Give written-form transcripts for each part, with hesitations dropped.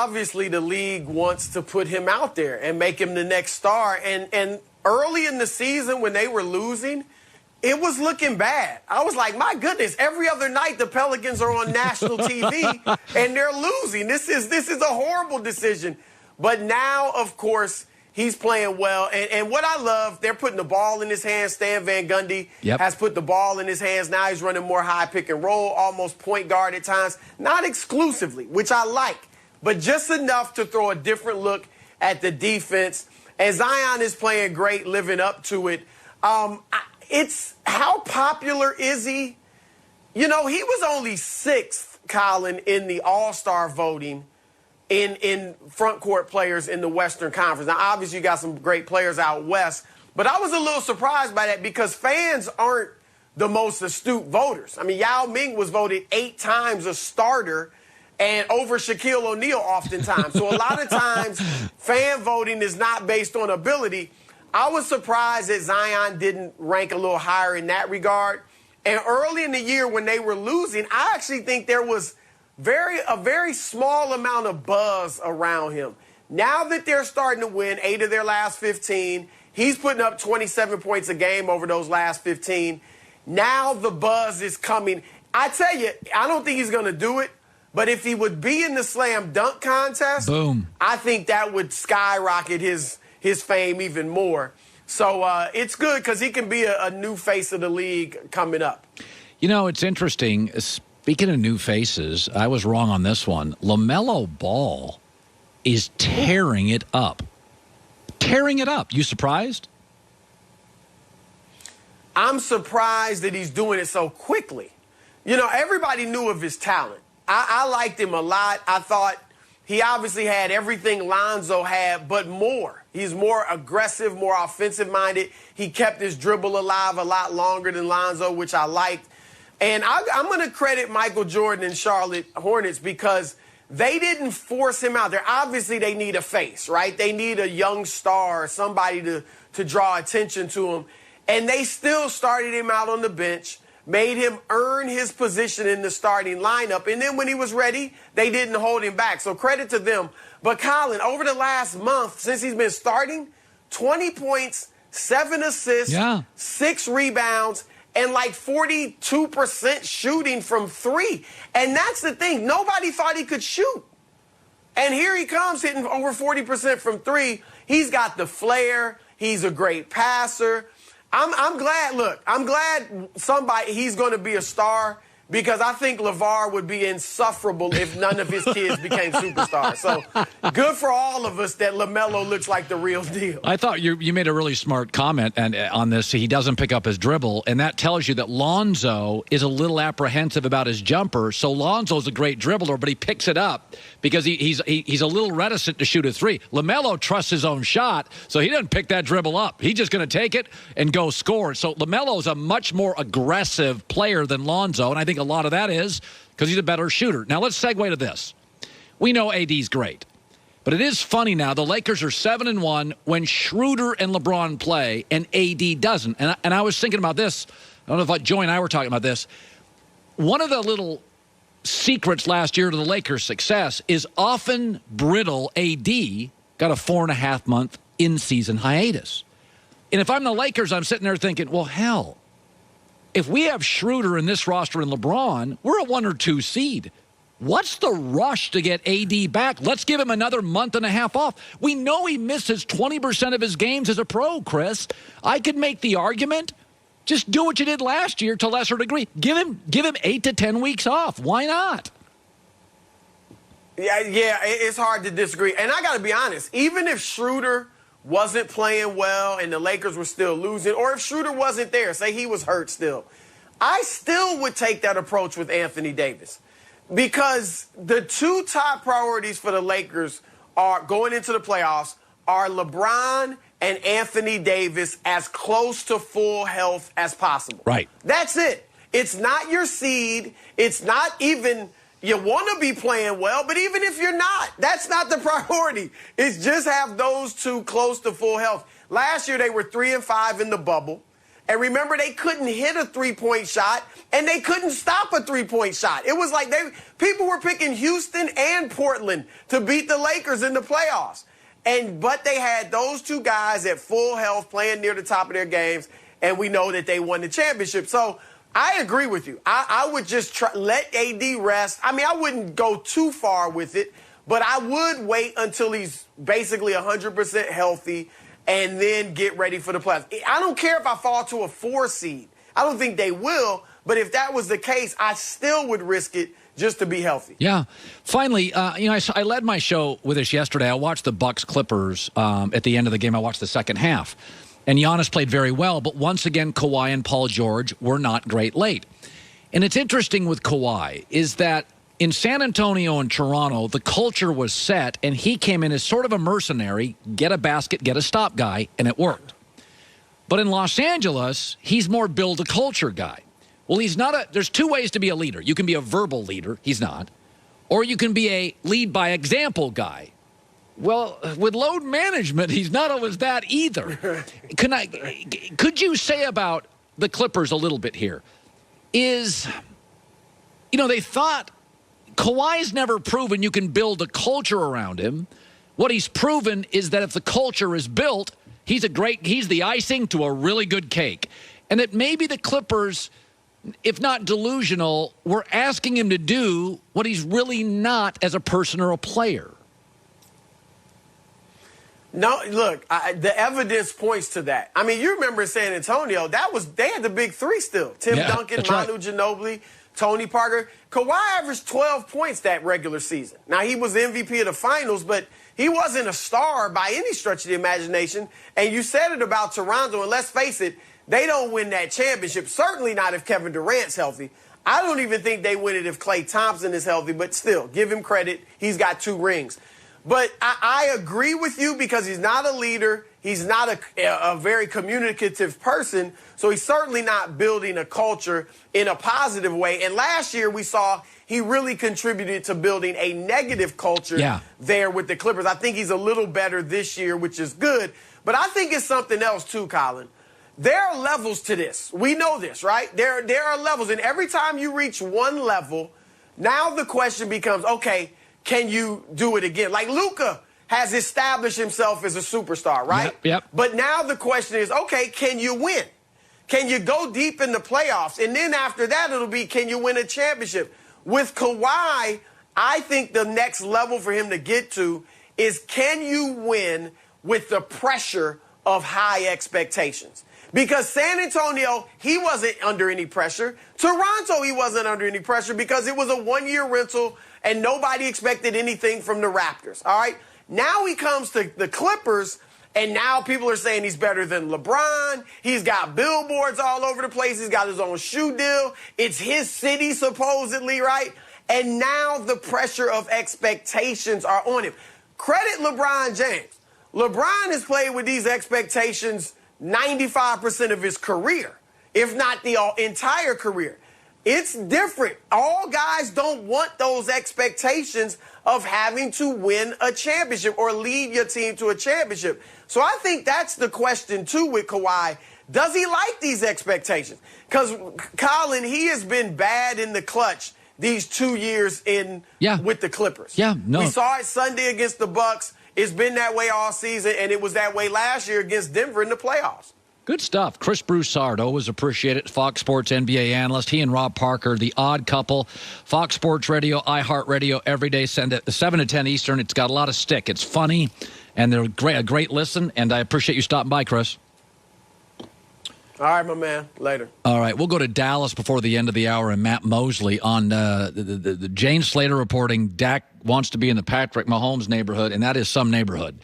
obviously the league wants to put him out there and make him the next star. And early in the season when they were losing, it was looking bad. I was like, my goodness, every other night the Pelicans are on national TV and they're losing. This is a horrible decision. But now, of course, he's playing well. And what I love, they're putting the ball in his hands. Stan Van Gundy has put the ball in his hands. Now he's running more high pick and roll, almost point guard at times. Not exclusively, which I like, but just enough to throw a different look at the defense. And Zion is playing great, living up to it. It's how popular is he? You know, he was only 6th, Colin, in the All-Star voting in front court players in the Western Conference. Now, obviously, you got some great players out west, but I was a little surprised by that because fans aren't the most astute voters. I mean, Yao Ming was voted 8 times a starter and over Shaquille O'Neal oftentimes. So a lot of times, fan voting is not based on ability. I was surprised that Zion didn't rank a little higher in that regard. And early in the year when they were losing, I actually think there was a very small amount of buzz around him. Now that they're starting to win 8 of their last 15, he's putting up 27 points a game over those last 15. Now the buzz is coming. I tell you, I don't think he's going to do it, but if he would be in the slam dunk contest, boom, I think that would skyrocket his fame even more. So it's good because he can be a new face of the league coming up. You know, it's interesting. Speaking of new faces, I was wrong on this one. LaMelo Ball is tearing it up. Tearing it up. You surprised? I'm surprised that he's doing it so quickly. You know, everybody knew of his talent. I liked him a lot. I thought he obviously had everything Lonzo had, but more. He's more aggressive, more offensive-minded. He kept his dribble alive a lot longer than Lonzo, which I liked. And I'm going to credit Michael Jordan and Charlotte Hornets because they didn't force him out there. Obviously, they need a face, right? They need a young star, somebody to draw attention to him. And they still started him out on the bench, made him earn his position in the starting lineup. And then when he was ready, they didn't hold him back. So credit to them. But Colin, over the last month, since he's been starting, 20 points, 7 assists, 6 rebounds, and like 42% shooting from 3. And that's the thing. Nobody thought he could shoot. And here he comes hitting over 40% from 3. He's got the flair. He's a great passer. I'm glad, look, I'm glad he's going to be a star because I think LeVar would be insufferable if none of his kids became superstars. So good for all of us that LaMelo looks like the real deal. I thought you made a really smart comment on this. He doesn't pick up his dribble, and that tells you that Lonzo is a little apprehensive about his jumper. So Lonzo's a great dribbler, but he picks it up because he's a little reticent to shoot a 3. LaMelo trusts his own shot, so he doesn't pick that dribble up. He's just going to take it and go score. So LaMelo is a much more aggressive player than Lonzo, and I think a lot of that is because he's a better shooter. Now, let's segue to this. We know AD's great, but it is funny now. The Lakers are 7-1 when Schroeder and LeBron play and AD doesn't. And I was thinking about this. I don't know if Joey and I were talking about this. One of the little secrets last year to the Lakers' success is often brittle AD got a 4.5-month in-season hiatus. And if I'm the Lakers, I'm sitting there thinking, well, hell, if we have Schroeder in this roster and LeBron, we're a 1 or 2 seed. What's the rush to get AD back? Let's give him another month and a half off. We know he misses 20% of his games as a pro, Chris. I could make the argument, just do what you did last year to a lesser degree. Give him 8 to 10 weeks off. Why not? Yeah, it's hard to disagree. And I got to be honest, even if Schroeder wasn't playing well and the Lakers were still losing, or if Schroeder wasn't there, say he was hurt still, I still would take that approach with Anthony Davis. Because the 2 top priorities for the Lakers are going into the playoffs are LeBron and Anthony Davis as close to full health as possible. Right. That's it. It's not your seed. It's not even you want to be playing well, but even if you're not, that's not the priority. It's just have those 2 close to full health. Last year, they were 3-5 in the bubble. And remember, they couldn't hit a three-point shot, and they couldn't stop a three-point shot. It was like people were picking Houston and Portland to beat the Lakers in the playoffs. But they had those two guys at full health playing near the top of their games, and we know that they won the championship. So I agree with you. I would just let AD rest. I mean, I wouldn't go too far with it, but I would wait until he's basically 100% healthy and then get ready for the playoffs. I don't care if I fall to a 4 seed. I don't think they will, but if that was the case, I still would risk it just to be healthy. Yeah. Finally, I led my show with this yesterday. I watched the Bucks-Clippers at the end of the game. I watched the second half. And Giannis played very well, but once again, Kawhi and Paul George were not great late. And it's interesting with Kawhi is that in San Antonio and Toronto, the culture was set, and he came in as sort of a mercenary, get a basket, get a stop guy, and it worked. But in Los Angeles, he's more build a culture guy. Well, there's two ways to be a leader. You can be a verbal leader, he's not, or you can be a lead by example guy. Well, with load management, he's not always that either. Could you say about the Clippers a little bit here? They thought Kawhi's never proven you can build a culture around him. What he's proven is that if the culture is built, he's the icing to a really good cake. And that maybe the Clippers, if not delusional, were asking him to do what he's really not as a person or a player. No, look, the evidence points to that. I mean, you remember San Antonio, they had the big three still. Tim Duncan, Manu Ginobili, Tony Parker. Kawhi averaged 12 points that regular season. Now, he was the MVP of the finals, but he wasn't a star by any stretch of the imagination. And you said it about Toronto, and let's face it, they don't win that championship. Certainly not if Kevin Durant's healthy. I don't even think they win it if Klay Thompson is healthy, but still, give him credit. He's got 2 rings. But I agree with you because he's not a leader. He's not a very communicative person. So he's certainly not building a culture in a positive way. And last year we saw he really contributed to building a negative culture there with the Clippers. I think he's a little better this year, which is good. But I think it's something else too, Colin. There are levels to this. We know this, right? There are levels. And every time you reach one level, now the question becomes, okay, can you do it again? Like Luka has established himself as a superstar, right? Yep. But now the question is, okay, can you win? Can you go deep in the playoffs? And then after that, it'll be, can you win a championship? With Kawhi, I think the next level for him to get to is, can you win with the pressure of high expectations? Because San Antonio, he wasn't under any pressure. Toronto, he wasn't under any pressure because it was a one-year rental and nobody expected anything from the Raptors, all right? Now he comes to the Clippers, and now people are saying he's better than LeBron. He's got billboards all over the place. He's got his own shoe deal. It's his city, supposedly, right? And now the pressure of expectations are on him. Credit LeBron James. LeBron has played with these expectations 95% of his career, if not the entire career. It's different. All guys don't want those expectations of having to win a championship or lead your team to a championship. So I think that's the question, too, with Kawhi. Does he like these expectations? Because, Colin, he has been bad in the clutch these 2 years with the Clippers. We saw it Sunday against the Bucks. It's been that way all season, and it was that way last year against Denver in the playoffs. Good stuff. Chris Broussard, always appreciate it. Fox Sports NBA analyst. He and Rob Parker, the odd couple. Fox Sports Radio, iHeartRadio, every day, send it 7 to 10 Eastern. It's got a lot of stick. It's funny, and they're a great listen, and I appreciate you stopping by, Chris. All right, my man. Later. All right, we'll go to Dallas before the end of the hour, and Matt Mosley on the Jane Slater reporting Dak wants to be in the Patrick Mahomes neighborhood, and that is some neighborhood.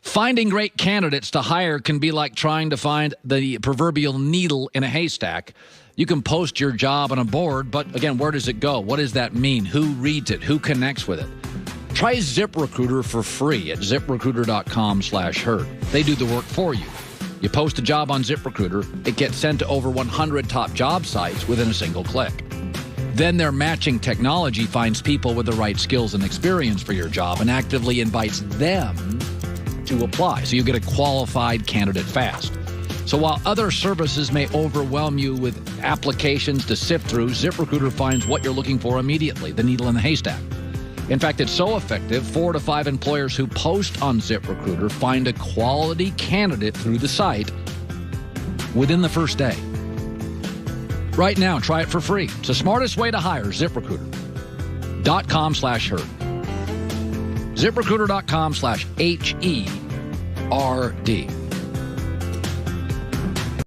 Finding great candidates to hire can be like trying to find the proverbial needle in a haystack. You can post your job on a board, but again, where does it go? What does that mean? Who reads it? Who connects with it? Try ZipRecruiter for free at ZipRecruiter.com/herd. They do the work for you. You post a job on ZipRecruiter, it gets sent to over 100 top job sites within a single click. Then their matching technology finds people with the right skills and experience for your job and actively invites them to apply. So you get a qualified candidate fast. So while other services may overwhelm you with applications to sift through, ZipRecruiter finds what you're looking for immediately, the needle in the haystack. In fact, it's so effective, 4 to 5 employers who post on ZipRecruiter find a quality candidate through the site within the first day. Right now, try it for free. It's the smartest way to hire, ZipRecruiter.com/herd. ZipRecruiter.com/HERD.